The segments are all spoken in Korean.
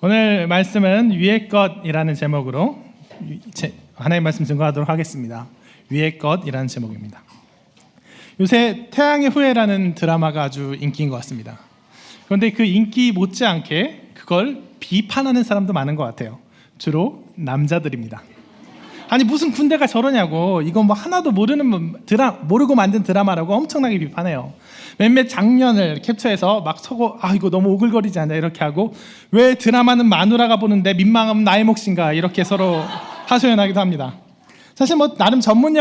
오늘 말씀은 위의 것이라는 제목으로 하나님의 말씀 증거하도록 하겠습니다. 위의 것이라는 제목입니다. 요새 태양의 후예라는 드라마가 아주 인기인 것 같습니다. 그런데 그 인기 못지않게 그걸 비판하는 사람도 많은 것 같아요. 주로 남자들입니다. 아니 무슨 군대가 저러냐고, 이거 뭐 하나도 모르고 만든 드라마라고 엄청나게 비판해요. 몇몇 장면을 캡처해서 막 서고 이거 너무 오글거리지 않냐 이렇게 하고, 왜 드라마는 마누라가 보는데 민망하면 나의 몫인가 이렇게 서로 하소연하기도 합니다. 사실 뭐 나름 전문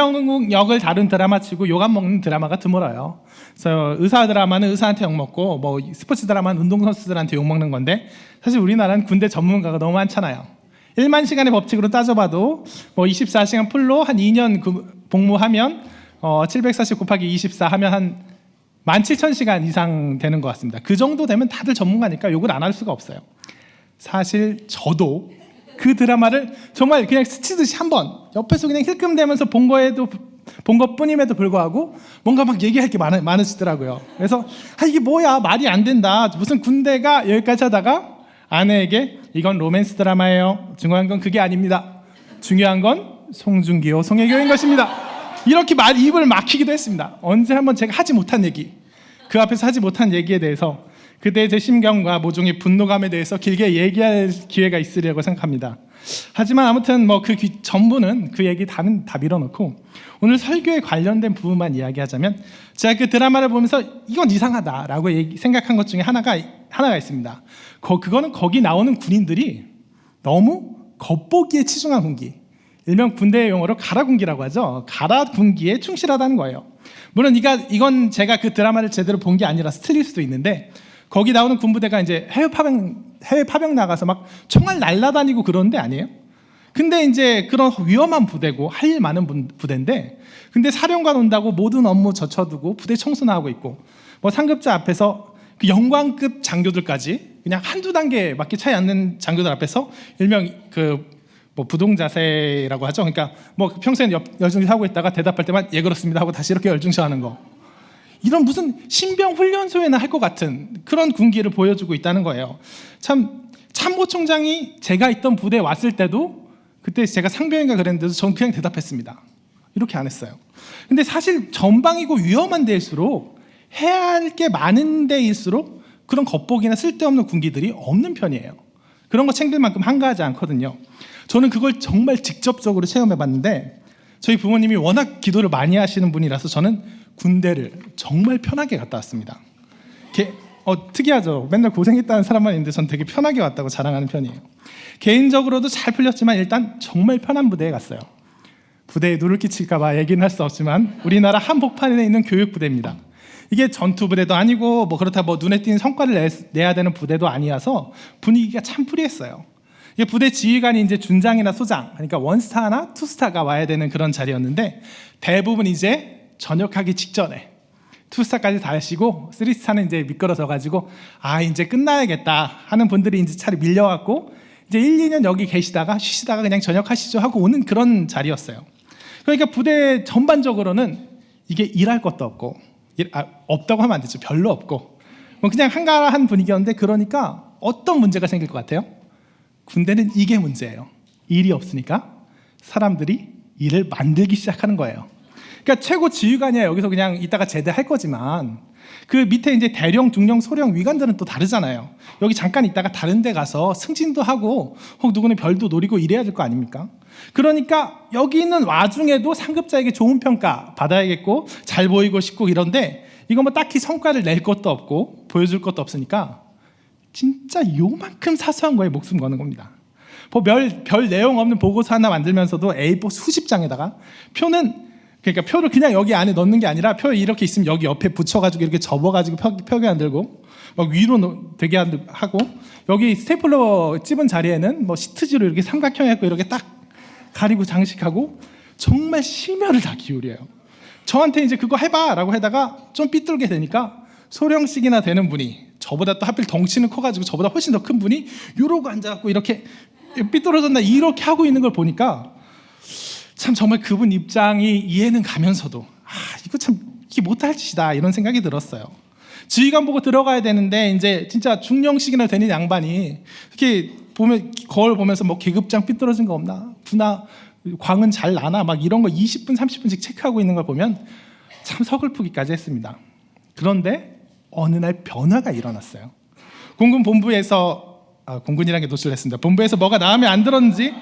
역을 다룬 드라마치고 욕 안 먹는 드라마가 드물어요. 그래서 의사 드라마는 의사한테 욕 먹고, 뭐 스포츠 드라마는 운동선수들한테 욕 먹는 건데, 사실 우리나라는 군대 전문가가 너무 많잖아요. 1만 시간의 법칙으로 따져봐도 뭐 24시간 풀로 한 2년 복무하면 740 곱하기 24 하면 한 17,000시간 이상 되는 것 같습니다. 그 정도 되면 다들 전문가니까 욕을 안 할 수가 없어요. 사실 저도 그 드라마를 정말 그냥 스치듯이 한번 옆에서 그냥 힐끔대면서 본 것뿐임에도 불구하고 뭔가 막 얘기할 게 많으시더라고요. 그래서 이게 뭐야, 말이 안 된다, 무슨 군대가, 여기까지 하다가 아내에게 이건 로맨스 드라마예요, 중요한 건 그게 아닙니다, 중요한 건 송중기호 송혜교인 것입니다, 이렇게 입을 막히기도 했습니다. 언제 한번 제가 하지 못한 얘기, 그 앞에서 하지 못한 얘기에 대해서 그때의 제 심경과 모종의 분노감에 대해서 길게 얘기할 기회가 있으리라고 생각합니다. 하지만 아무튼 뭐 그 전부는 그 얘기 다 밀어놓고 오늘 설교에 관련된 부분만 이야기하자면, 제가 그 드라마를 보면서 이건 이상하다라고 생각한 것 중에 하나가 있습니다. 그거는 거기 나오는 군인들이 너무 겉보기에 치중한 군기, 일명 군대 용어로 가라군기라고 하죠. 가라군기에 충실하다는 거예요. 물론 이건 제가 그 드라마를 제대로 본 게 아니라서 틀릴 수도 있는데, 거기 나오는 군부대가 이제 해외 파병 나가서 막 총알 날라다니고 그런 데 아니에요? 근데 이제 그런 위험한 부대고 할 일 많은 부대인데, 근데 사령관 온다고 모든 업무 젖혀두고 부대 청소나 하고 있고, 뭐 상급자 앞에서 그 영광급 장교들까지 그냥 한두 단계밖에 차이 안 나는 장교들 앞에서 일명 뭐 부동자세라고 하죠. 그러니까 뭐 평소에 열중시 하고 있다가 대답할 때만 예 그렇습니다 하고 다시 이렇게 열중시 하는 거, 이런 무슨 신병 훈련소에나 할 것 같은 그런 군기를 보여주고 있다는 거예요. 참모총장이 제가 있던 부대에 왔을 때도, 그때 제가 상병인가 그랬는데도 전 그냥 대답했습니다. 이렇게 안 했어요. 근데 사실 전방이고 위험한 데일수록, 해야 할 게 많은 데일수록 그런 겉보기나 쓸데없는 군기들이 없는 편이에요. 그런 거 챙길 만큼 한가하지 않거든요. 저는 그걸 정말 직접적으로 체험해 봤는데, 저희 부모님이 워낙 기도를 많이 하시는 분이라서 저는 군대를 정말 편하게 갔다 왔습니다. 특이하죠. 맨날 고생했다는 사람만 있는데 전 되게 편하게 왔다고 자랑하는 편이에요. 개인적으로도 잘 풀렸지만 일단 정말 편한 부대에 갔어요. 부대에 누를 끼칠까 봐 얘기는 할 수 없지만 우리나라 한복판에 있는 교육부대입니다. 이게 전투부대도 아니고 뭐 그렇다 뭐 눈에 띄는 성과를 내야 되는 부대도 아니어서 분위기가 참 프리했어요. 이게 부대 지휘관이 이제 준장이나 소장, 그러니까 원스타나 투스타가 와야 되는 그런 자리였는데, 대부분 이제 전역하기 직전에 투스타까지 다 하시고 3스타는 이제 미끄러져 가지고 이제 끝나야겠다 하는 분들이 이제 차례 밀려갖고 이제 1, 2년 여기 계시다가 쉬시다가 그냥 전역하시죠 하고 오는 그런 자리였어요. 그러니까 부대 전반적으로는 이게 일할 것도 없고, 없다고 하면 안 되죠. 별로 없고 뭐 그냥 한가한 분위기였는데, 그러니까 어떤 문제가 생길 것 같아요? 군대는 이게 문제예요. 일이 없으니까 사람들이 일을 만들기 시작하는 거예요. 그러니까 최고 지휘관이야 여기서 그냥 이따가 제대할 거지만, 그 밑에 이제 대령, 중령, 소령, 위관들은 또 다르잖아요. 여기 잠깐 있다가 다른 데 가서 승진도 하고 혹 누구는 별도 노리고 이래야 될 거 아닙니까? 그러니까 여기 있는 와중에도 상급자에게 좋은 평가 받아야겠고 잘 보이고 싶고 이런데, 이거 뭐 딱히 성과를 낼 것도 없고 보여줄 것도 없으니까 진짜 요만큼 사소한 거에 목숨 거는 겁니다. 뭐 별 내용 없는 보고서 하나 만들면서도 A4 수십 장에다가 그러니까 표를 그냥 여기 안에 넣는 게 아니라, 표 이렇게 있으면 여기 옆에 붙여가지고 이렇게 접어가지고 펴게 만들고, 막 위로 되게 하고, 여기 스테이플러 찝은 자리에는 뭐 시트지로 이렇게 삼각형 해갖고 이렇게 딱 가리고 장식하고, 정말 심혈을 다 기울여요. 저한테 이제 그거 해봐라고 하다가 좀 삐뚤게 되니까 소령씩이나 되는 분이, 저보다 또 하필 덩치는 커가지고 저보다 훨씬 더 큰 분이 이러고 앉아갖고 이렇게 삐뚤어졌나 이렇게 하고 있는 걸 보니까 참 정말 그분 입장이 이해는 가면서도 이거 참 이게 못할 짓이다 이런 생각이 들었어요. 지휘관 보고 들어가야 되는데 이제 진짜 중령씩이나 되는 양반이 이렇게 보면 거울 보면서 뭐 계급장 삐뚤어진 거 없나, 광은 잘 나나, 막 이런 거 20분 30분씩 체크하고 있는 걸 보면 참 서글프기까지 했습니다. 그런데 어느 날 변화가 일어났어요. 공군 본부에서 공군이라는 게 노출했습니다. 본부에서 뭐가 마음에 안 들었는지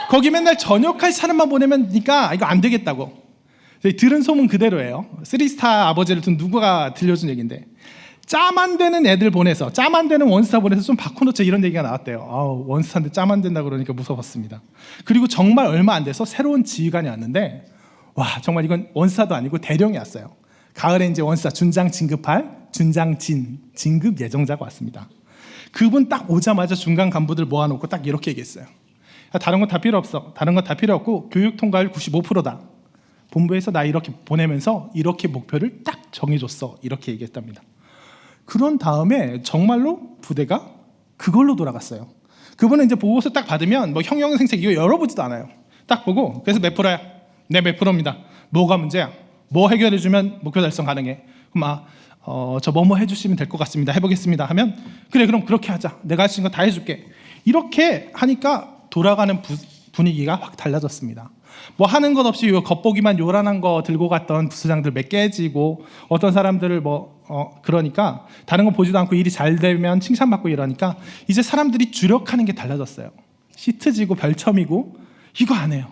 거기 맨날 전역할 사람만 보내면니까 이거 안 되겠다고. 들은 소문 그대로예요. 3스타 아버지를 둔 누가 들려준 얘기인데, 짬 안 되는 애들 보내서, 짬 안 되는 원스타 보내서 좀 바꿔놓자, 이런 얘기가 나왔대요. 원스타인데 짬 안 된다 그러니까 무서웠습니다. 그리고 정말 얼마 안 돼서 새로운 지휘관이 왔는데, 와, 정말 이건 원스타도 아니고 대령이 왔어요. 가을에 이제 원스타 준장 진급할 진급 예정자가 왔습니다. 그분 딱 오자마자 중간 간부들 모아놓고 딱 이렇게 얘기했어요. 다른 거 다 필요 없어. 다른 거 다 필요 없고 교육 통과율 95%다. 본부에서 나 이렇게 보내면서 이렇게 목표를 딱 정해줬어. 이렇게 얘기했답니다. 그런 다음에 정말로 부대가 그걸로 돌아갔어요. 그분은 이제 보고서 딱 받으면 뭐 형형생색 이거 열어보지도 않아요. 딱 보고, 그래서 몇 프로야? 네, 몇 프로입니다. 뭐가 문제야? 뭐 해결해주면 목표 달성 가능해? 그럼 저 뭐뭐 해주시면 될 것 같습니다. 해보겠습니다. 하면 그래, 그럼 그렇게 하자. 내가 할 수 있는 거 다 해줄게. 이렇게 하니까 돌아가는 분위기가 확 달라졌습니다. 뭐 하는 것 없이 겉보기만 요란한 거 들고 갔던 부수장들 몇 깨지고, 어떤 사람들을 그러니까 다른 거 보지도 않고 일이 잘 되면 칭찬받고 이러니까 이제 사람들이 주력하는 게 달라졌어요. 시트지고 별첨이고 이거 안 해요.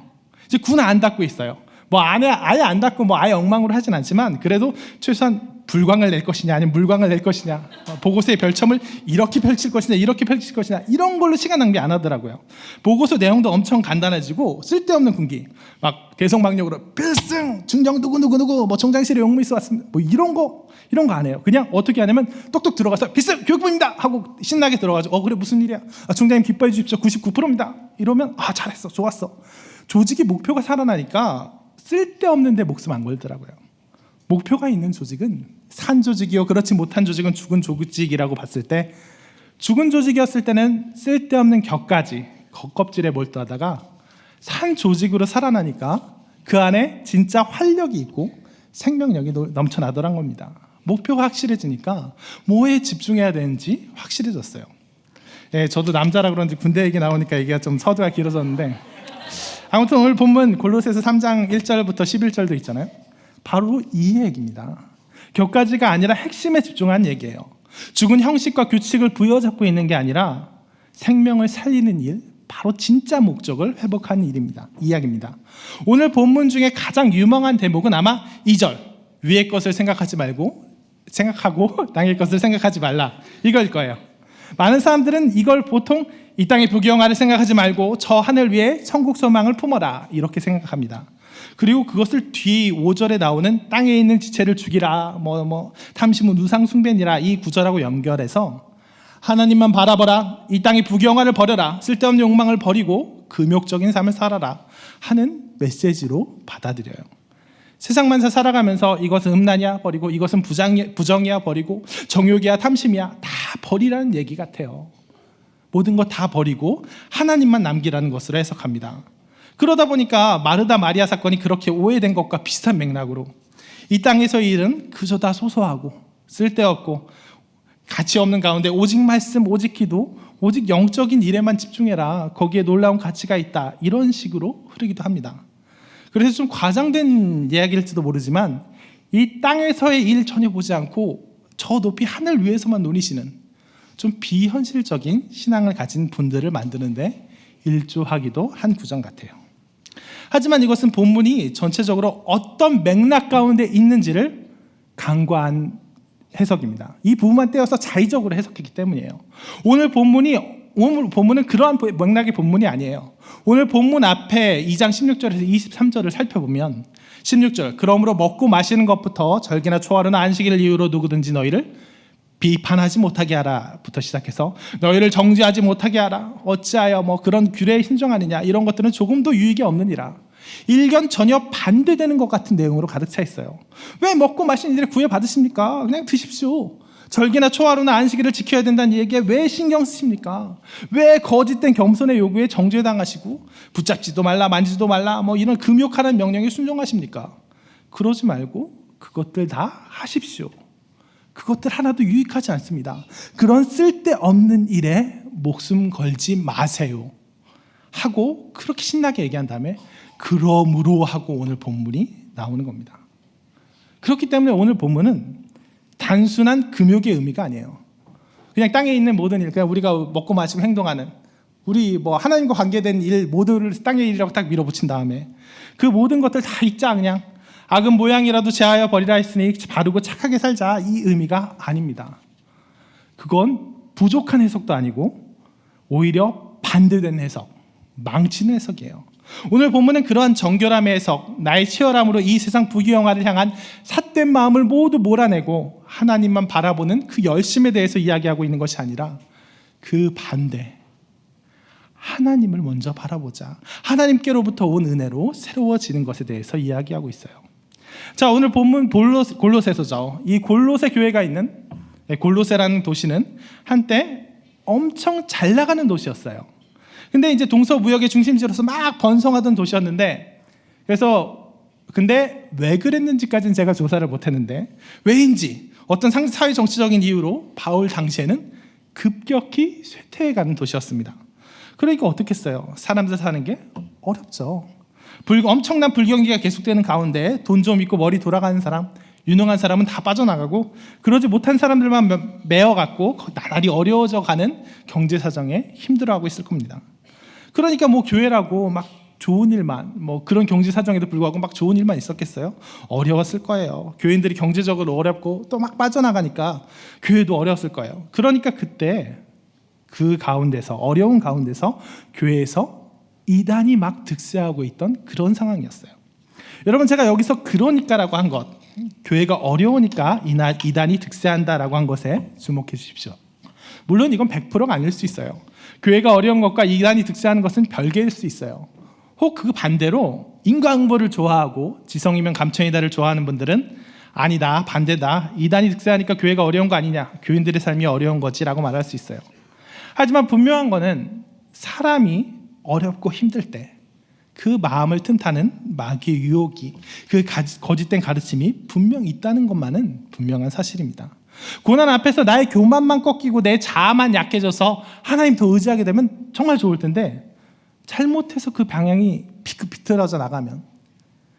이제 군 안 닫고 있어요. 뭐 아예 안 닫고 뭐 아예 엉망으로 하진 않지만 그래도 최소한 불광을 낼 것이냐 아니면 물광을 낼 것이냐, 보고서의 별첨을 이렇게 펼칠 것이냐 이렇게 펼칠 것이냐, 이런 걸로 시간 낭비 안 하더라고요. 보고서 내용도 엄청 간단해지고 쓸데없는 군기, 막 대성방역으로 필승 중령 누구 뭐 정장실에 용무있어 왔습니다, 뭐 이런 거 안 해요. 그냥 어떻게 하냐면 똑똑 들어가서 필승 교육부입니다 하고 신나게 들어가죠. 그래 무슨 일이야? 총장님 기뻐해 주십시오. 99%입니다. 이러면 잘했어, 좋았어. 조직의 목표가 살아나니까 쓸데없는 데 목숨 안 걸더라고요. 목표가 있는 조직은 산 조직이요, 그렇지 못한 조직은 죽은 조직이라고 봤을 때, 죽은 조직이었을 때는 쓸데없는 격가지, 겉껍질에 몰두하다가 산 조직으로 살아나니까 그 안에 진짜 활력이 있고 생명력이 넘쳐나더란 겁니다. 목표가 확실해지니까 뭐에 집중해야 되는지 확실해졌어요. 저도 남자라 그런지 군대 얘기 나오니까 얘기가 좀 서두가 길어졌는데, 아무튼 오늘 본문 골로새서 3장 1절부터 11절도 있잖아요. 바로 이 얘기입니다. 격가지가 아니라 핵심에 집중한 얘기예요. 죽은 형식과 규칙을 부여잡고 있는 게 아니라 생명을 살리는 일, 바로 진짜 목적을 회복하는 이야기입니다. 오늘 본문 중에 가장 유명한 대목은 아마 2절, 위의 것을 생각하고 땅의 것을 생각하지 말라, 이걸 거예요. 많은 사람들은 이걸 보통 이 땅의 부귀영화를 생각하지 말고 저 하늘 위에 천국 소망을 품어라, 이렇게 생각합니다. 그리고 그것을 뒤 5절에 나오는 땅에 있는 지체를 죽이라, 탐심 후 우상 숭배니라, 이 구절하고 연결해서 하나님만 바라보라, 이 땅의 부귀영화를 버려라, 쓸데없는 욕망을 버리고 금욕적인 삶을 살아라 하는 메시지로 받아들여요. 세상 만사 살아가면서 이것은 음란이야 버리고, 이것은 부정이야 버리고, 정욕이야 탐심이야 다 버리라는 얘기 같아요. 모든 거 다 버리고 하나님만 남기라는 것으로 해석합니다. 그러다 보니까 마르다 마리아 사건이 그렇게 오해된 것과 비슷한 맥락으로 이 땅에서의 일은 그저 다 소소하고 쓸데없고 가치 없는 가운데 오직 말씀, 오직 기도, 오직 영적인 일에만 집중해라, 거기에 놀라운 가치가 있다, 이런 식으로 흐르기도 합니다. 그래서 좀 과장된 이야기일지도 모르지만 이 땅에서의 일 전혀 보지 않고 저 높이 하늘 위에서만 노리시는 좀 비현실적인 신앙을 가진 분들을 만드는데 일조하기도 한 구절 같아요. 하지만 이것은 본문이 전체적으로 어떤 맥락 가운데 있는지를 간과한 해석입니다. 이 부분만 떼어서 자의적으로 해석했기 때문이에요. 오늘 본문은 그러한 맥락의 본문이 아니에요. 오늘 본문 앞에 2장 16절에서 23절을 살펴보면 16절, 그러므로 먹고 마시는 것부터 절기나 초하루나 안식일을 이유로 누구든지 너희를 비판하지 못하게 하라 부터 시작해서 너희를 정죄하지 못하게 하라, 어찌하여 그런 규례에 신정하느냐, 이런 것들은 조금도 유익이 없느니라. 일견 전혀 반대되는 것 같은 내용으로 가득 차 있어요. 왜 먹고 마시는 일에 구애받으십니까? 그냥 드십시오. 절기나 초하루나 안식일을 지켜야 된다는 얘기에 왜 신경 쓰십니까? 왜 거짓된 겸손의 요구에 정죄당하시고 붙잡지도 말라 만지지도 말라 이런 금욕하라는 명령에 순종하십니까? 그러지 말고 그것들 다 하십시오. 그것들 하나도 유익하지 않습니다. 그런 쓸데없는 일에 목숨 걸지 마세요 하고 그렇게 신나게 얘기한 다음에 그러므로 하고 오늘 본문이 나오는 겁니다. 그렇기 때문에 오늘 본문은 단순한 금욕의 의미가 아니에요. 그냥 땅에 있는 모든 일, 그냥 우리가 먹고 마시고 행동하는 우리 뭐 하나님과 관계된 일 모두를 땅의 일이라고 딱 밀어붙인 다음에 그 모든 것들 다 잊자, 그냥 악은 모양이라도 제하여 버리라 했으니 바르고 착하게 살자, 이 의미가 아닙니다. 그건 부족한 해석도 아니고 오히려 반대된 해석, 망치는 해석이에요. 오늘 본문은 그러한 정결함의 해석, 나의 치열함으로 이 세상 부귀영화를 향한 삿된 마음을 모두 몰아내고 하나님만 바라보는 그 열심에 대해서 이야기하고 있는 것이 아니라 그 반대, 하나님을 먼저 바라보자, 하나님께로부터 온 은혜로 새로워지는 것에 대해서 이야기하고 있어요. 자, 오늘 본문 골로새서죠. 이 골로새 교회가 있는 골로새라는 도시는 한때 엄청 잘 나가는 도시였어요. 근데 이제 동서무역의 중심지로서 막 번성하던 도시였는데, 근데 왜 그랬는지까지는 제가 조사를 못했는데 왜인지 어떤 사회 정치적인 이유로 바울 당시에는 급격히 쇠퇴해가는 도시였습니다. 그러니까 어떻겠어요? 사람들 사는 게 어렵죠. 엄청난 불경기가 계속되는 가운데 돈 좀 있고 머리 돌아가는 사람, 유능한 사람은 다 빠져나가고 그러지 못한 사람들만 메어갖고 나날이 어려워져 가는 경제 사정에 힘들어하고 있을 겁니다. 그러니까 뭐 교회라고 막 좋은 일만, 뭐 그런 경제 사정에도 불구하고 막 좋은 일만 있었겠어요? 어려웠을 거예요. 교인들이 경제적으로 어렵고 또 막 빠져나가니까 교회도 어려웠을 거예요. 그러니까 그때 그 가운데서, 어려운 가운데서 교회에서 이단이 막 득세하고 있던 그런 상황이었어요. 여러분, 제가 여기서 그러니까라고 한 것, 교회가 어려우니까 이단이 득세한다라고 한 것에 주목해 주십시오. 물론 이건 100%가 아닐 수 있어요. 교회가 어려운 것과 이단이 득세하는 것은 별개일 수 있어요. 혹 그 반대로 인과응보를 좋아하고 지성이면 감천이다를 좋아하는 분들은 아니다, 반대다, 이단이 득세하니까 교회가 어려운 거 아니냐, 교인들의 삶이 어려운 거지라고 말할 수 있어요. 하지만 분명한 거는 사람이 어렵고 힘들 때 그 마음을 틈타는 마귀의 유혹이, 그 거짓된 가르침이 분명 있다는 것만은 분명한 사실입니다. 고난 앞에서 나의 교만만 꺾이고 내 자아만 약해져서 하나님 더 의지하게 되면 정말 좋을 텐데, 잘못해서 그 방향이 비틀어져 나가면,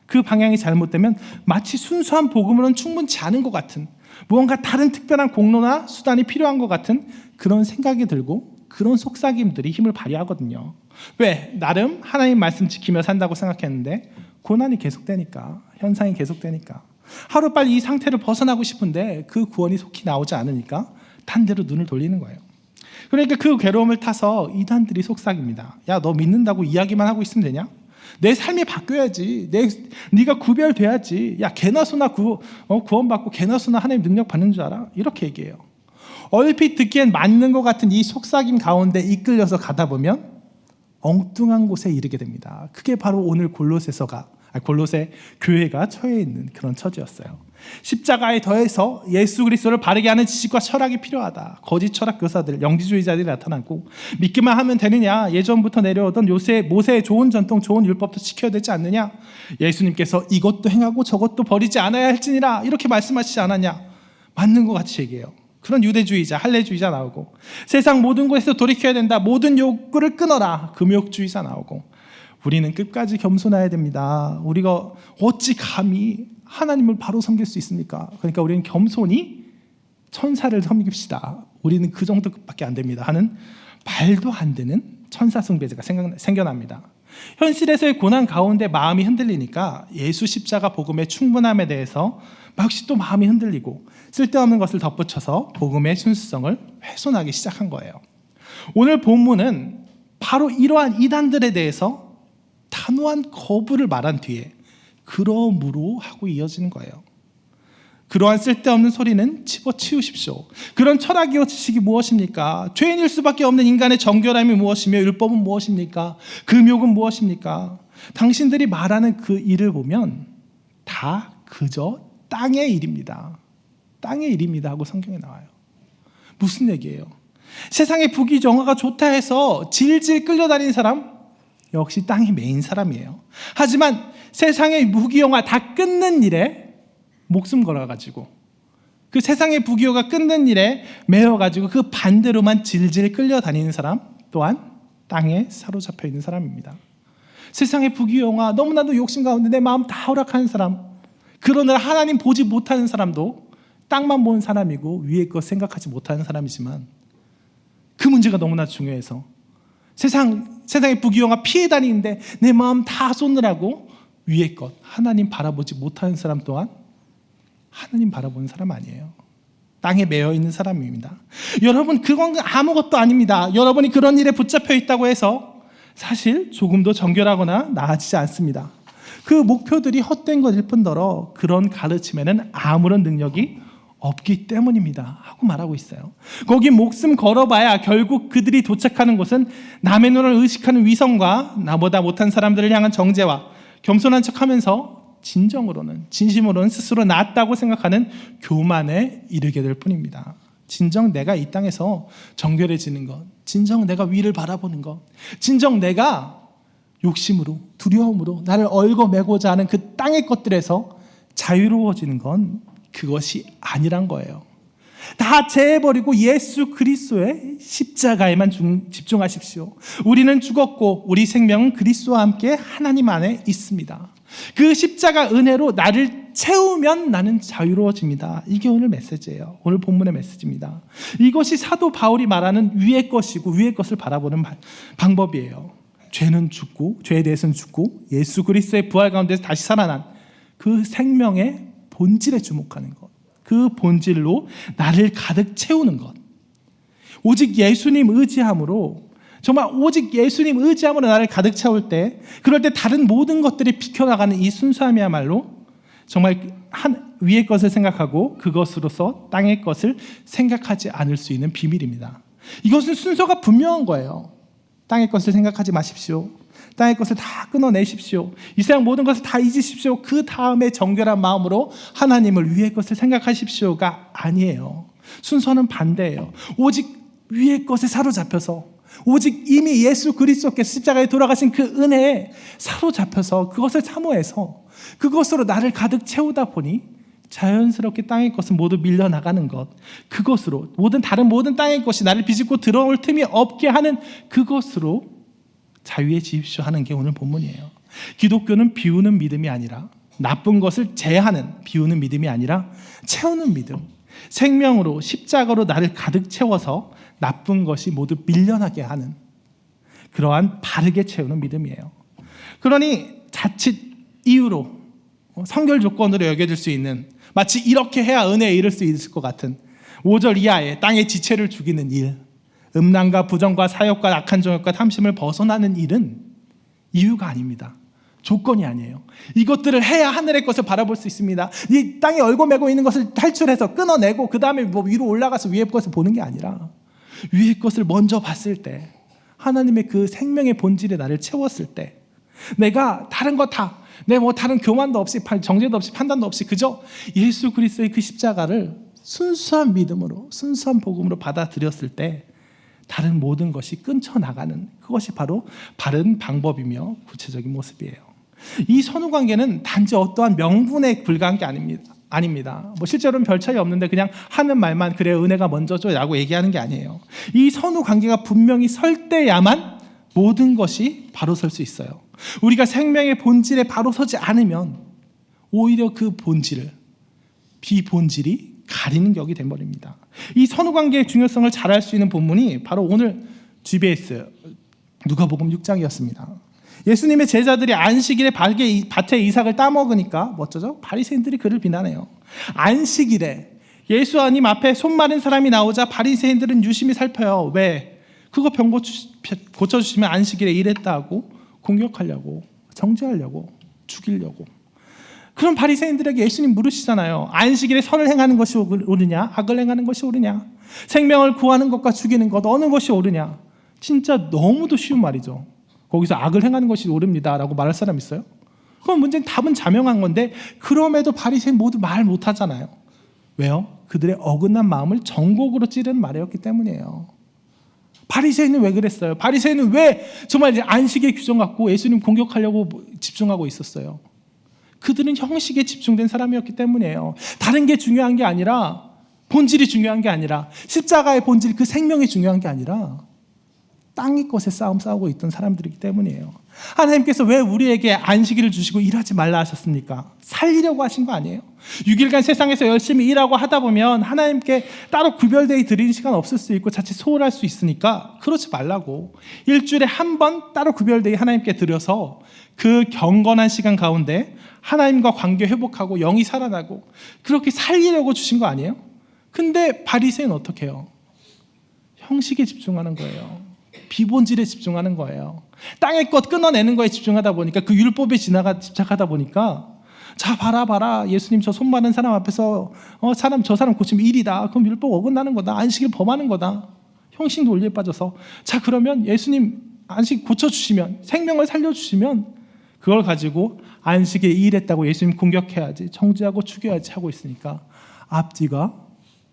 그 방향이 잘못되면 마치 순수한 복음으로는 충분치 않은 것 같은, 무언가 다른 특별한 공로나 수단이 필요한 것 같은 그런 생각이 들고, 그런 속삭임들이 힘을 발휘하거든요. 왜? 나름 하나님 말씀 지키며 산다고 생각했는데 고난이 계속되니까, 현상이 계속되니까, 하루빨리 이 상태를 벗어나고 싶은데 그 구원이 속히 나오지 않으니까 딴 데로 눈을 돌리는 거예요. 그러니까 그 괴로움을 타서 이단들이 속삭입니다. 야, 너 믿는다고 이야기만 하고 있으면 되냐? 내 삶이 바뀌어야지. 네가 구별돼야지. 야, 개나 소나 구원받고 개나 소나 하나님 능력 받는 줄 알아? 이렇게 얘기해요. 얼핏 듣기엔 맞는 것 같은 이 속삭임 가운데 이끌려서 가다 보면 엉뚱한 곳에 이르게 됩니다. 그게 바로 오늘 골로새 교회가 처해 있는 그런 처지였어요. 십자가에 더해서 예수 그리스도를 바르게 하는 지식과 철학이 필요하다. 거짓 철학 교사들, 영지주의자들이 나타나고, 믿기만 하면 되느냐, 예전부터 내려오던 모세의 좋은 전통, 좋은 율법도 지켜야 되지 않느냐, 예수님께서 이것도 행하고 저것도 버리지 않아야 할지니라, 이렇게 말씀하시지 않았냐, 맞는 것 같이 얘기해요. 그런 유대주의자, 할례주의자 나오고, 세상 모든 것에서 돌이켜야 된다, 모든 욕구를 끊어라, 금욕주의자 나오고, 우리는 끝까지 겸손해야 됩니다. 우리가 어찌 감히 하나님을 바로 섬길 수 있습니까? 그러니까 우리는 겸손히 천사를 섬깁시다. 우리는 그 정도밖에 안 됩니다 하는 말도 안 되는 천사 숭배자가 생겨납니다. 현실에서의 고난 가운데 마음이 흔들리니까 예수 십자가 복음의 충분함에 대해서 역시 또 마음이 흔들리고 쓸데없는 것을 덧붙여서 복음의 순수성을 훼손하기 시작한 거예요. 오늘 본문은 바로 이러한 이단들에 대해서 단호한 거부를 말한 뒤에 그러므로 하고 이어지는 거예요. 그러한 쓸데없는 소리는 집어치우십시오. 그런 철학이요 지식이 무엇입니까? 죄인일 수밖에 없는 인간의 정결함이 무엇이며 율법은 무엇입니까? 금욕은 무엇입니까? 당신들이 말하는 그 일을 보면 다 그저 땅의 일입니다. 땅의 일입니다 하고 성경에 나와요. 무슨 얘기예요? 세상의 부귀영화가 좋다 해서 질질 끌려다니는 사람 역시 땅이 메인 사람이에요. 하지만 세상의 부귀영화 다 끊는 일에 목숨 걸어가지고 그 세상의 부귀호가 끊는 일에 매여가지고 그 반대로만 질질 끌려다니는 사람 또한 땅에 사로잡혀 있는 사람입니다. 세상의 부귀영화, 너무나도 욕심 가운데 내 마음 다 허락하는 사람, 그러느라 하나님 보지 못하는 사람도 땅만 보는 사람이고 위의 것 생각하지 못하는 사람이지만, 그 문제가 너무나 중요해서 세상의 부귀영화 피해 다니는데 내 마음 다 쏟느라고 위의 것 하나님 바라보지 못하는 사람 또한 하나님 바라보는 사람 아니에요. 땅에 매여 있는 사람입니다. 여러분, 그건 아무것도 아닙니다. 여러분이 그런 일에 붙잡혀 있다고 해서 사실 조금도 정결하거나 나아지지 않습니다. 그 목표들이 헛된 것일 뿐더러 그런 가르침에는 아무런 능력이 없기 때문입니다 하고 말하고 있어요. 거기 목숨 걸어봐야 결국 그들이 도착하는 곳은 남의 눈을 의식하는 위선과 나보다 못한 사람들을 향한 정죄와 겸손한 척하면서 진심으로는 스스로 낫다고 생각하는 교만에 이르게 될 뿐입니다. 진정 내가 이 땅에서 정결해지는 것, 진정 내가 위를 바라보는 것, 진정 내가 욕심으로 두려움으로 나를 얽어매고자 하는 그 땅의 것들에서 자유로워지는 건 그것이 아니란 거예요. 다 제해버리고 예수 그리스도의 십자가에만 집중하십시오. 우리는 죽었고 우리 생명은 그리스도와 함께 하나님 안에 있습니다. 그 십자가 은혜로 나를 채우면 나는 자유로워집니다. 이게 오늘 메시지예요. 오늘 본문의 메시지입니다. 이것이 사도 바울이 말하는 위의 것이고 위의 것을 바라보는 방법이에요. 죄는 죽고, 죄에 대해서는 죽고 예수 그리스도의 부활 가운데서 다시 살아난 그 생명의 본질에 주목하는 것, 그 본질로 나를 가득 채우는 것, 오직 예수님 의지함으로, 정말 오직 예수님 의지함으로 나를 가득 채울 때, 그럴 때 다른 모든 것들이 비켜나가는 이 순수함이야말로 정말 위의 것을 생각하고 그것으로서 땅의 것을 생각하지 않을 수 있는 비밀입니다. 이것은 순서가 분명한 거예요. 땅의 것을 생각하지 마십시오. 땅의 것을 다 끊어내십시오. 이 세상 모든 것을 다 잊으십시오. 그 다음에 정결한 마음으로 하나님을 위의 것을 생각하십시오가 아니에요. 순서는 반대예요. 오직 위의 것에 사로잡혀서, 오직 이미 예수 그리스도께서 십자가에 돌아가신 그 은혜에 사로잡혀서 그것을 사모해서 그것으로 나를 가득 채우다 보니 자연스럽게 땅의 것은 모두 밀려나가는 것, 그것으로 다른 모든 땅의 것이 나를 비집고 들어올 틈이 없게 하는 그것으로 자유해지십시오 하는 게 오늘 본문이에요. 기독교는 비우는 믿음이 아니라, 나쁜 것을 제하는 비우는 믿음이 아니라 채우는 믿음, 생명으로 십자가로 나를 가득 채워서 나쁜 것이 모두 밀려나게 하는 그러한 바르게 채우는 믿음이에요. 그러니 자칫 이유로 성결 조건으로 여겨질 수 있는, 마치 이렇게 해야 은혜에 이를 수 있을 것 같은 5절 이하의 땅의 지체를 죽이는 일, 음란과 부정과 사욕과 악한 정욕과 탐심을 벗어나는 일은 이유가 아닙니다. 조건이 아니에요. 이것들을 해야 하늘의 것을 바라볼 수 있습니다. 이 땅에 얽어매고 있는 것을 탈출해서 끊어내고 그 다음에 위로 올라가서 위의 것을 보는 게 아니라, 위의 것을 먼저 봤을 때, 하나님의 그 생명의 본질에 나를 채웠을 때, 내가 다른 거 다, 다른 교만도 없이, 정죄도 없이, 판단도 없이 그저 예수 그리스도의 그 십자가를 순수한 믿음으로, 순수한 복음으로 받아들였을 때 다른 모든 것이 끊쳐나가는, 그것이 바로 바른 방법이며 구체적인 모습이에요. 이 선후관계는 단지 어떠한 명분에 불과한 게 아닙니다. 실제로는 별 차이 없는데 그냥 하는 말만 그래 은혜가 먼저죠 라고 얘기하는 게 아니에요. 이 선후관계가 분명히 설 때야만 모든 것이 바로 설 수 있어요. 우리가 생명의 본질에 바로 서지 않으면 오히려 그 본질을, 비본질이 가리는 격이 돼버립니다. 이 선후관계의 중요성을 잘 알 수 있는 본문이 바로 오늘 GBS 누가복음 6장이었습니다. 예수님의 제자들이 안식일에 밭에 이삭을 따먹으니까 멋져죠? 바리새인들이 그를 비난해요. 안식일에 예수님 앞에 손 마른 사람이 나오자 바리새인들은 유심히 살펴요. 왜? 그거 병 고쳐주시면 안식일에 일했다 하고 공격하려고, 정죄하려고, 죽이려고. 그럼 바리새인들에게 예수님 물으시잖아요. 안식일에 선을 행하는 것이 옳으냐, 악을 행하는 것이 옳으냐, 생명을 구하는 것과 죽이는 것 어느 것이 옳으냐. 진짜 너무도 쉬운 말이죠. 거기서 악을 행하는 것이 옳습니다 라고 말할 사람 있어요? 그럼 문제는 답은 자명한 건데, 그럼에도 바리새인 모두 말 못하잖아요. 왜요? 그들의 어긋난 마음을 정곡으로 찌르는 말이었기 때문이에요. 바리새인은 왜 그랬어요? 바리새인은 왜 정말 이제 안식의 규정 갖고 예수님 공격하려고 집중하고 있었어요? 그들은 형식에 집중된 사람이었기 때문이에요. 다른 게 중요한 게 아니라 본질이 중요한 게 아니라, 십자가의 본질, 그 생명이 중요한 게 아니라 땅의 것에 싸우고 있던 사람들이기 때문이에요. 하나님께서 왜 우리에게 안식일을 주시고 일하지 말라 하셨습니까? 살리려고 하신 거 아니에요? 6일간 세상에서 열심히 일하고 하다 보면 하나님께 따로 구별되어 드리는 시간 없을 수 있고 자칫 소홀할 수 있으니까 그러지 말라고, 일주일에 한 번 따로 구별되어 하나님께 드려서 그 경건한 시간 가운데 하나님과 관계 회복하고 영이 살아나고 그렇게 살리려고 주신 거 아니에요? 근데 바리새인은 어떻게 해요? 형식에 집중하는 거예요. 비본질에 집중하는 거예요. 땅의 것 끊어내는 거에 집중하다 보니까, 그 율법에 집착하다 보니까, 자 봐라 예수님 저 손 많은 사람 앞에서 저 사람 고치면 일이다, 그럼 율법 어긋나는 거다, 안식일 범하는 거다, 형식 논리에 빠져서, 자 그러면 예수님 안식 고쳐주시면, 생명을 살려주시면 그걸 가지고 안식일에 일했다고 예수님 공격해야지, 정죄하고 죽여야지 하고 있으니까 앞뒤가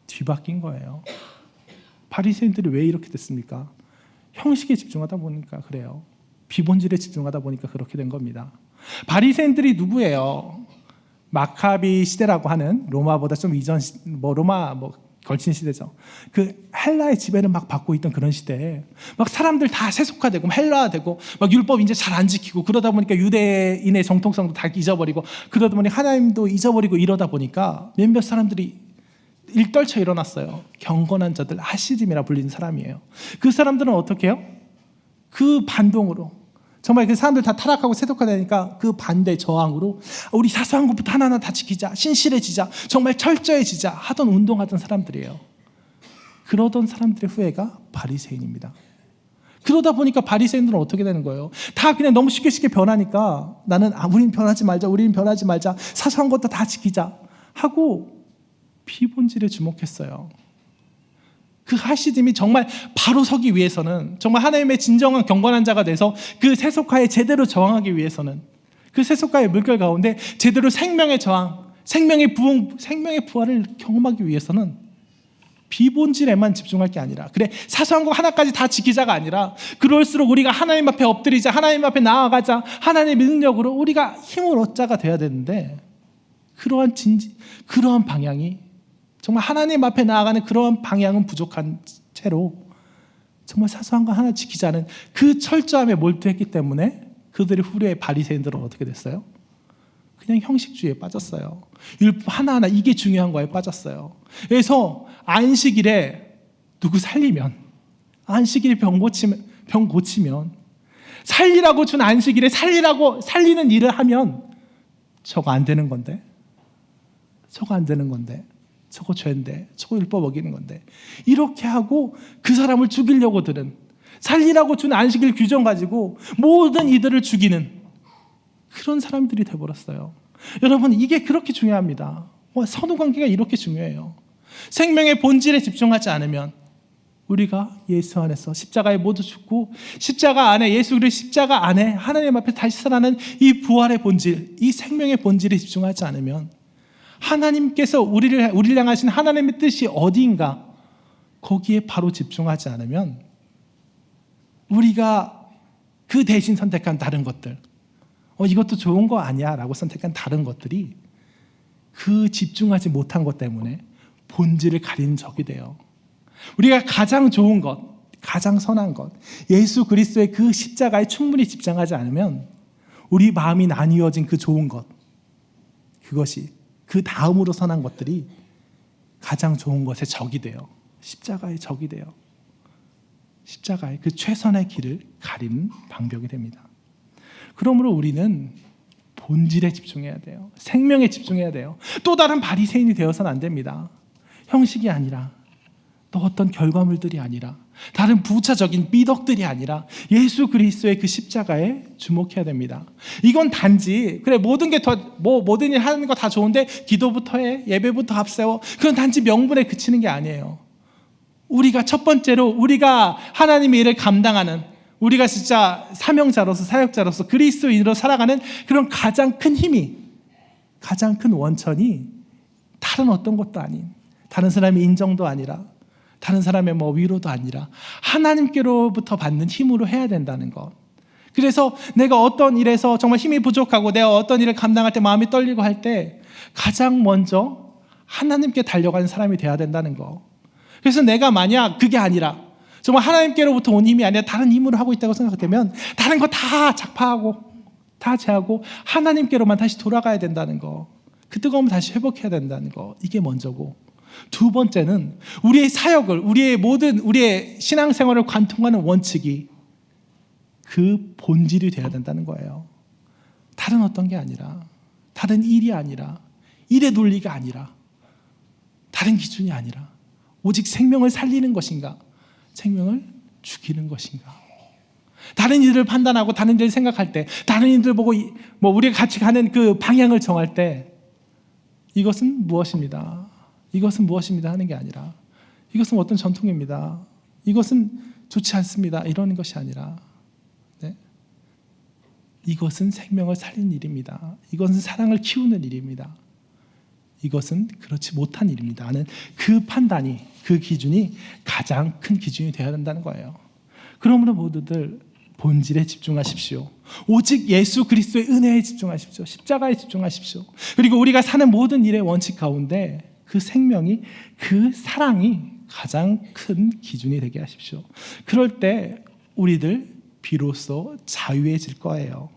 뒤바뀐 거예요. 바리새인들이 왜 이렇게 됐습니까? 형식에 집중하다 보니까 그래요. 비본질에 집중하다 보니까 그렇게 된 겁니다. 바리새인들이 누구예요? 마카비 시대라고 하는, 로마보다 좀 이전 로마 걸친 시대죠. 그 헬라의 지배를 막 받고 있던 그런 시대에 막 사람들 다 세속화되고 헬라화되고 막 율법 이제 잘 안 지키고, 그러다 보니까 유대인의 정통성도 다 잊어버리고, 그러다 보니 하나님도 잊어버리고, 이러다 보니까 몇몇 사람들이 일떨쳐 일어났어요. 경건한 자들, 하시즘이라 불리는 사람이에요. 그 사람들은 어떻게 해요? 그 반동으로, 정말 그 사람들 다 타락하고 세속화되니까 그 반대 저항으로 우리 사소한 것부터 하나하나 다 지키자, 신실해지자, 정말 철저해지자 하던, 운동하던 사람들이에요. 그러던 사람들의 후예가 바리새인입니다. 그러다 보니까 바리새인들은 어떻게 되는 거예요? 다 그냥 너무 쉽게 변하니까, 나는 우린 변하지 말자, 사소한 것도 다 지키자 하고 비본질에 주목했어요. 그 하시즘이 정말 바로 서기 위해서는, 정말 하나님의 진정한 경건한 자가 돼서 그 세속화에 제대로 저항하기 위해서는, 그 세속화의 물결 가운데 제대로 생명의 저항, 생명의 부흥, 생명의 부활을 경험하기 위해서는 비본질에만 집중할 게 아니라, 그래 사소한 거 하나까지 다 지키자가 아니라, 그럴수록 우리가 하나님 앞에 엎드리자, 하나님 앞에 나아가자, 하나님의 능력으로 우리가 힘을 얻자가 돼야 되는데, 그러한 방향이, 정말 하나님 앞에 나아가는 그러한 방향은 부족한 채로 정말 사소한 거 하나 지키자는 그 철저함에 몰두했기 때문에 그들의 후레의 바리새인들은 어떻게 됐어요? 그냥 형식주의에 빠졌어요. 율법 하나하나 이게 중요한 거에 빠졌어요. 그래서 안식일에 누구 살리면, 안식일에 병 고치면, 살리라고 준 안식일에 살리는 일을 하면 저거 안 되는 건데, 저거 죄인데, 저거 율법 어기는 건데, 이렇게 하고 그 사람을 죽이려고 들은, 살리라고 준 안식일 규정 가지고 모든 이들을 죽이는 그런 사람들이 돼버렸어요. 여러분, 이게 그렇게 중요합니다. 선후관계가 이렇게 중요해요. 생명의 본질에 집중하지 않으면 우리가 예수 안에서 십자가에 모두 죽고, 십자가 안에, 예수 그리스도 십자가 안에 하나님 앞에 다시 살아나는 이 부활의 본질, 이 생명의 본질에 집중하지 않으면, 하나님께서 우리를 향하신 하나님의 뜻이 어디인가, 거기에 바로 집중하지 않으면, 우리가 그 대신 선택한 다른 것들, 이것도 좋은 거 아니야 라고 선택한 다른 것들이 그 집중하지 못한 것 때문에 본질을 가리는 적이 돼요. 우리가 가장 좋은 것, 가장 선한 것, 예수 그리스도의 그 십자가에 충분히 집중하지 않으면 우리 마음이 나뉘어진 그 좋은 것, 그것이, 그 다음으로 선한 것들이 가장 좋은 것의 적이 돼요. 십자가의 적이 돼요. 십자가의 그 최선의 길을 가리는 방벽이 됩니다. 그러므로 우리는 본질에 집중해야 돼요. 생명에 집중해야 돼요. 또 다른 바리새인이 되어서는 안 됩니다. 형식이 아니라, 또 어떤 결과물들이 아니라, 다른 부차적인 미덕들이 아니라 예수 그리스도의 그 십자가에 주목해야 됩니다. 이건 단지 그래 모든 게 모든 일 하는 거 다 좋은데 기도부터 해, 예배부터 앞세워, 그건 단지 명분에 그치는 게 아니에요. 우리가 첫 번째로 우리가 하나님의 일을 감당하는, 우리가 진짜 사명자로서, 사역자로서, 그리스도인으로 살아가는 그런 가장 큰 힘이, 가장 큰 원천이 다른 어떤 것도 아닌, 다른 사람의 인정도 아니라, 다른 사람의 위로도 아니라 하나님께로부터 받는 힘으로 해야 된다는 것. 그래서 내가 어떤 일에서 정말 힘이 부족하고 내가 어떤 일을 감당할 때 마음이 떨리고 할 때 가장 먼저 하나님께 달려가는 사람이 돼야 된다는 거. 그래서 내가 만약 그게 아니라 정말 하나님께로부터 온 힘이 아니라 다른 힘으로 하고 있다고 생각되면 다른 거 다 작파하고 다 제하고 하나님께로만 다시 돌아가야 된다는 거. 그 뜨거움을 다시 회복해야 된다는 거. 이게 먼저고, 두 번째는 우리의 사역을, 우리의 신앙생활을 관통하는 원칙이 그 본질이 되어야 된다는 거예요. 다른 어떤 게 아니라, 다른 일이 아니라, 일의 논리가 아니라, 다른 기준이 아니라 오직 생명을 살리는 것인가, 생명을 죽이는 것인가. 다른 이들을 판단하고 다른 이들을 생각할 때, 다른 이들 보고 우리가 같이 가는 그 방향을 정할 때 이것은 무엇입니다, 이것은 무엇입니다 하는 게 아니라, 이것은 어떤 전통입니다, 이것은 좋지 않습니다 이러는 것이 아니라, 네? 이것은 생명을 살리는 일입니다, 이것은 사랑을 키우는 일입니다, 이것은 그렇지 못한 일입니다 하는 그 판단이, 그 기준이 가장 큰 기준이 되어야 된다는 거예요. 그러므로 모두들 본질에 집중하십시오. 오직 예수 그리스도의 은혜에 집중하십시오. 십자가에 집중하십시오. 그리고 우리가 사는 모든 일의 원칙 가운데 그 생명이, 그 사랑이 가장 큰 기준이 되게 하십시오. 그럴 때 우리들 비로소 자유해질 거예요.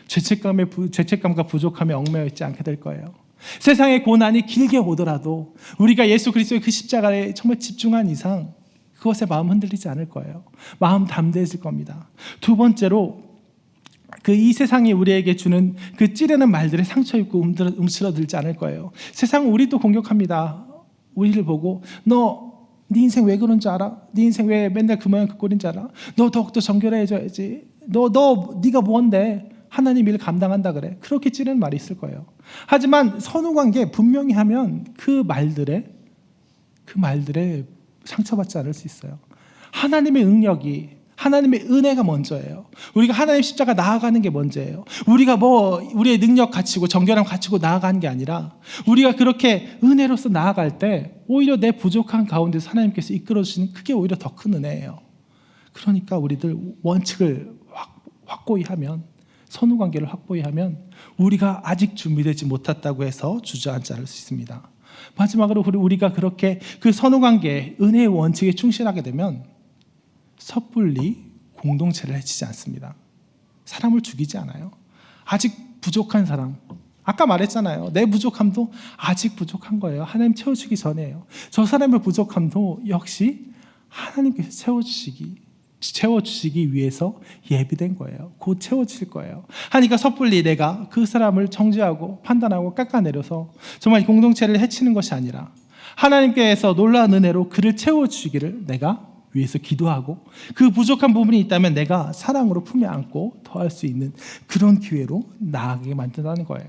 죄책감과 부족함에 얽매여 있지 않게 될 거예요. 세상의 고난이 길게 오더라도 우리가 예수 그리스도의 그 십자가에 정말 집중한 이상 그것에 마음 흔들리지 않을 거예요. 마음 담대해질 겁니다. 두 번째로, 이 세상이 우리에게 주는 그 찌르는 말들에 상처 입고 움츠러들지 않을 거예요. 세상은 우리도 공격합니다. 우리를 보고 네 인생 왜 그런 줄 알아? 네 인생 왜 맨날 그 모양 그 꼴인 줄 알아? 너 더욱더 정결해져야지. 네가 뭔데 하나님 일 감당한다 그래. 그렇게 찌르는 말이 있을 거예요. 하지만 선후관계 분명히 하면 그 말들에 상처받지 않을 수 있어요. 하나님의 능력이, 하나님의 은혜가 먼저예요. 우리가 하나님 십자가 나아가는 게 먼저예요. 우리가 우리의 능력 가지고 정결함 가지고 나아가는 게 아니라, 우리가 그렇게 은혜로서 나아갈 때 오히려 내 부족한 가운데서 하나님께서 이끌어 주시는, 그게 오히려 더 큰 은혜예요. 그러니까 우리들 원칙을 확고히 하면, 선후관계를 확고히 하면 우리가 아직 준비되지 못했다고 해서 주저앉지 않을 수 있습니다. 마지막으로 우리가 그렇게 그 선후관계, 은혜의 원칙에 충실하게 되면 섣불리 공동체를 해치지 않습니다. 사람을 죽이지 않아요. 아직 부족한 사람, 아까 말했잖아요. 내 부족함도 아직 부족한 거예요. 하나님 채워주기 전에요. 저 사람의 부족함도 역시 하나님께서 채워주시기 위해서 예비된 거예요. 곧 채워주실 거예요. 하니까 섣불리 내가 그 사람을 정죄하고 판단하고 깎아내려서 정말 공동체를 해치는 것이 아니라, 하나님께서 놀라운 은혜로 그를 채워주시기를 내가 위해서 기도하고, 그 부족한 부분이 있다면 내가 사랑으로 품에 안고 더할 수 있는 그런 기회로 나아가게 만든다는 거예요.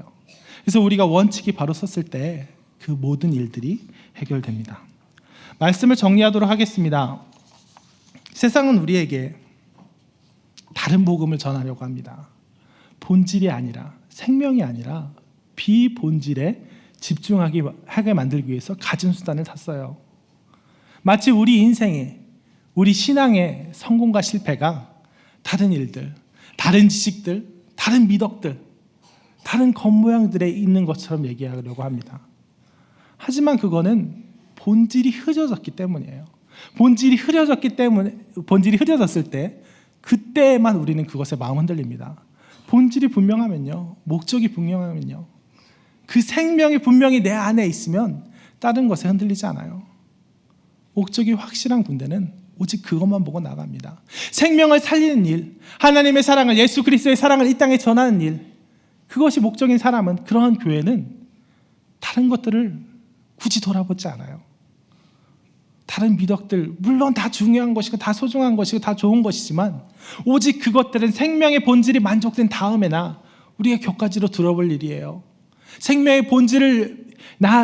그래서 우리가 원칙이 바로 섰을 때 그 모든 일들이 해결됩니다. 말씀을 정리하도록 하겠습니다. 세상은 우리에게 다른 복음을 전하려고 합니다. 본질이 아니라, 생명이 아니라 비본질에 집중하게 만들기 위해서 가진 수단을 다 써요. 마치 우리 인생에, 우리 신앙의 성공과 실패가 다른 일들, 다른 지식들, 다른 미덕들, 다른 겉모양들에 있는 것처럼 얘기하려고 합니다. 하지만 그거는 본질이 흐려졌기 때문이에요. 본질이 흐려졌을 때 그때만 우리는 그것에 마음 흔들립니다. 본질이 분명하면요, 목적이 분명하면요, 그 생명이 분명히 내 안에 있으면 다른 것에 흔들리지 않아요. 목적이 확실한 군대는 오직 그것만 보고 나갑니다. 생명을 살리는 일, 하나님의 사랑을, 예수 그리스도의 사랑을 이 땅에 전하는 일, 그것이 목적인 사람은, 그러한 교회는 다른 것들을 굳이 돌아보지 않아요. 다른 미덕들, 물론 다 중요한 것이고 다 소중한 것이고 다 좋은 것이지만, 오직 그것들은 생명의 본질이 만족된 다음에나 우리가 격가지로 들어볼 일이에요. 생명의 본질을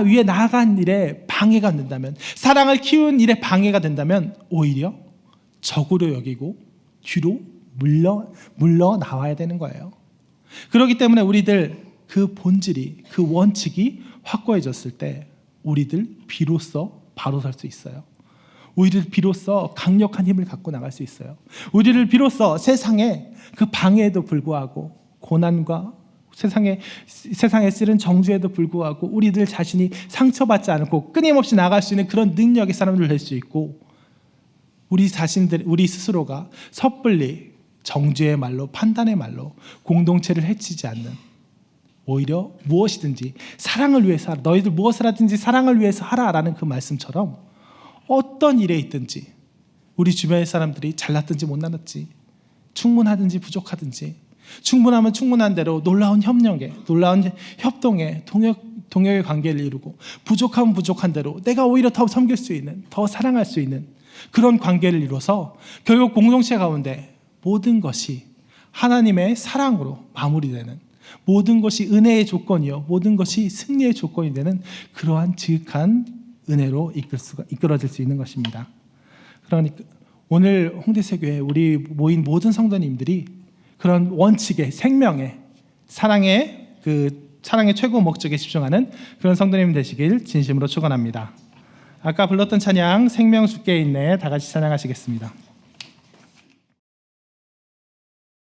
위에 나아간 일에 방해가 된다면, 사랑을 키운 일에 방해가 된다면 오히려 적으로 여기고 뒤로 물러 나와야 되는 거예요. 그렇기 때문에 우리들 그 본질이, 그 원칙이 확고해졌을 때 우리들 비로소 바로 설 수 있어요. 우리를 비로소 강력한 힘을 갖고 나갈 수 있어요. 우리를 비로소 세상에 그 방해에도 불구하고, 고난과 세상에 쓰는 정주에도 불구하고 우리들 자신이 상처받지 않고 끊임없이 나아갈 수 있는 그런 능력의 사람들을 낼 수 있고, 우리 스스로가 섣불리 정죄의 말로, 판단의 말로 공동체를 해치지 않는, 오히려 무엇이든지 사랑을 위해서 하라, 너희들 무엇을 하든지 사랑을 위해서 하라라는 그 말씀처럼 어떤 일에 있든지, 우리 주변의 사람들이 잘났든지 못났든지, 충분하든지 부족하든지, 충분하면 충분한 대로 놀라운 협력에, 놀라운 협동에, 동역의 관계를 이루고, 부족하면 부족한 대로 내가 오히려 더 섬길 수 있는, 더 사랑할 수 있는 그런 관계를 이루어서 결국 공동체 가운데 모든 것이 하나님의 사랑으로 마무리되는, 모든 것이 은혜의 조건이요, 모든 것이 승리의 조건이 되는 그러한 지극한 은혜로 이끌어질 수 있는 것입니다. 그러니까 오늘 홍대세교회 우리 모인 모든 성도님들이 그런 원칙의, 생명의, 사랑의 최고 목적에 집중하는 그런 성도님 되시길 진심으로 축원합니다. 아까 불렀던 찬양 생명 주께 있네 다 같이 찬양하시겠습니다.